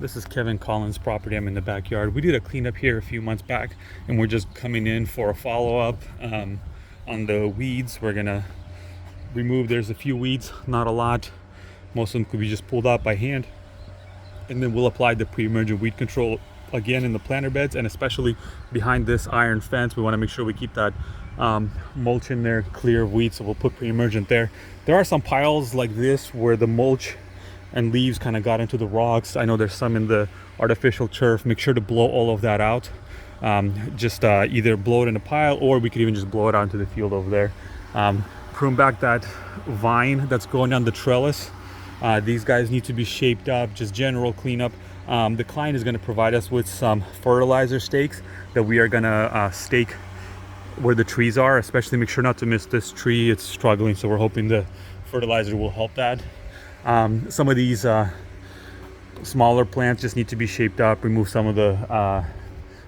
This is Kevin Collins' property. I'm in the backyard. We did a cleanup here a few months back, and we're just coming in for a follow-up on the weeds. We're gonna remove, there's a few weeds, not a lot. Most of them could be just pulled out by hand. And then we'll apply the pre-emergent weed control again in the planter beds, and especially behind this iron fence. We wanna make sure we keep that mulch in there clear of weeds, so we'll put pre-emergent there. There are some piles like this where the mulch and leaves kind of got into the rocks. I know there's some in the artificial turf. Make sure to blow all of that out. Just either blow it in a pile, or we could even just blow it out into the field over there. Prune back that vine that's going down the trellis. These guys need to be shaped up, just general cleanup. The client is going to provide us with some fertilizer stakes that we are going to stake where the trees are. Especially make sure not to miss this tree, it's struggling, so we're hoping the fertilizer will help that. Some of these smaller plants just need to be shaped up, remove some of the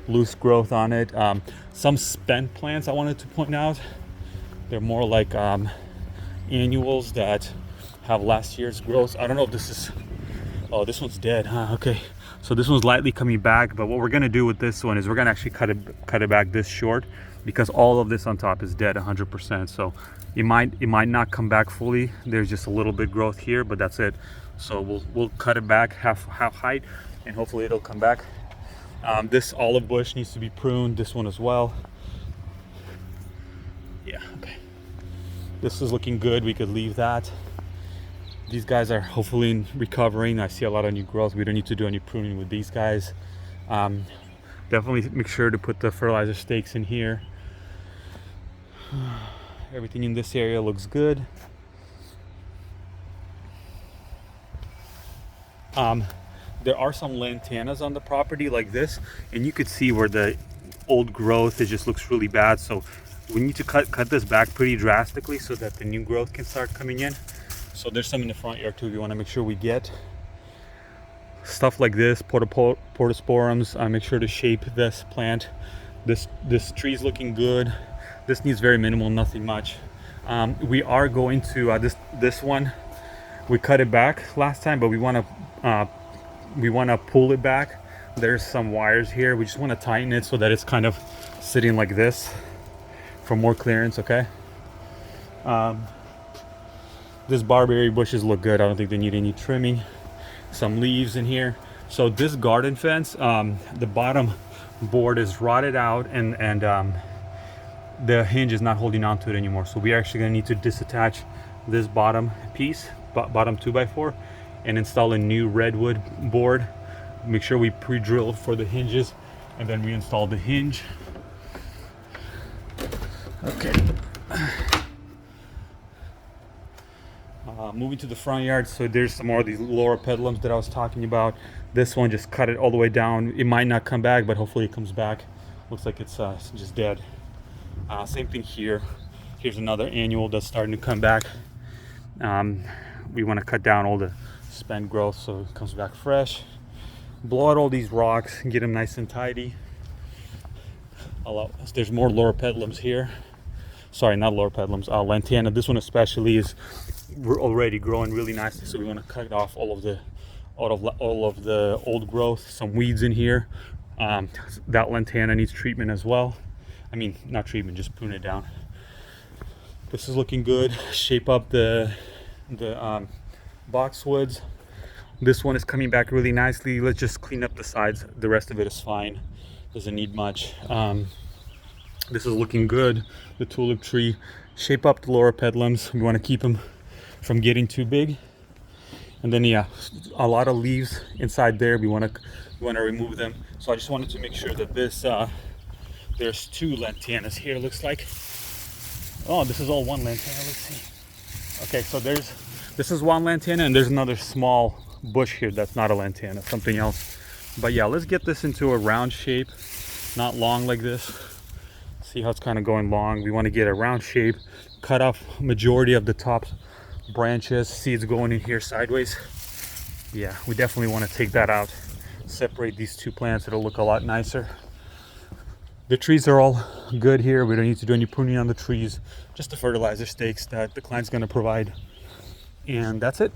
loose growth on it. Some spent plants I wanted to point out, they're more like annuals that have last year's growth. I don't know if this is, oh, this one's dead, huh? Okay, so this one's lightly coming back, but what we're gonna do with this one is we're gonna actually cut it back this short, because all of this on top is dead 100%. So it might not come back fully. There's just a little bit growth here, but that's it. So we'll cut it back half height, and hopefully it'll come back. This olive bush needs to be pruned, this one as well. Yeah, okay, this is looking good. We could leave that. These guys are hopefully recovering. I see a lot of new growth. We don't need to do any pruning with these guys. Definitely make sure to put the fertilizer stakes in here. Everything in this area looks good. There are some lantanas on the property like this, and you could see where the old growth, it just looks really bad. So we need to cut this back pretty drastically so that the new growth can start coming in. So there's some in the front yard too. We want to make sure we get stuff like this, portosporums. Make sure to shape this plant. This tree is looking good. This needs very minimal, nothing much. We are going to this one, we cut it back last time, but we want to pull it back. There's some wires here. We just want to tighten it so that it's kind of sitting like this for more clearance. Okay. This barberry bushes look good. I don't think they need any trimming. Some leaves in here. So this garden fence, the bottom board is rotted out, and the hinge is not holding on to it anymore. So we're actually going to need to disattach this bottom piece, bottom 2x4, and install a new redwood board. Make sure we pre-drill for the hinges, and then reinstall the hinge. Okay. Moving to the front yard, so there's some more of these loropetalums that I was talking about. This one, just cut it all the way down. It might not come back, but hopefully it comes back. Looks like it's just dead. Same thing here. Here's another annual that's starting to come back. We want to cut down all the spent growth so it comes back fresh. Blow out all these rocks and get them nice and tidy. There's more loropetalums here. Sorry, not loropetalums, lantana. This one especially is already growing really nicely, so we want to cut off all of the old growth. Some weeds in here. That lantana needs treatment as well. I mean, not treatment, just prune it down. This is looking good. Shape up the boxwoods. This one is coming back really nicely. Let's just clean up the sides. The rest of it is fine. Doesn't need much. This is looking good. The tulip tree. Shape up the loropetalums. We want to keep them from getting too big. And then yeah, a lot of leaves inside there. We want to remove them. So I just wanted to make sure that this there's two lantanas here, looks like. Oh, this is all one lantana. Let's see. Okay, so this is one lantana, and there's another small bush here that's not a lantana, something else. But yeah, let's get this into a round shape, not long like this. See how it's kind of going long. We want to get a round shape, cut off majority of the top branches, seeds going in here sideways. Yeah, we definitely want to take that out, separate these two plants. It'll look a lot nicer. The trees are all good here. We don't need to do any pruning on the trees, just the fertilizer stakes that the client's going to provide, and that's it.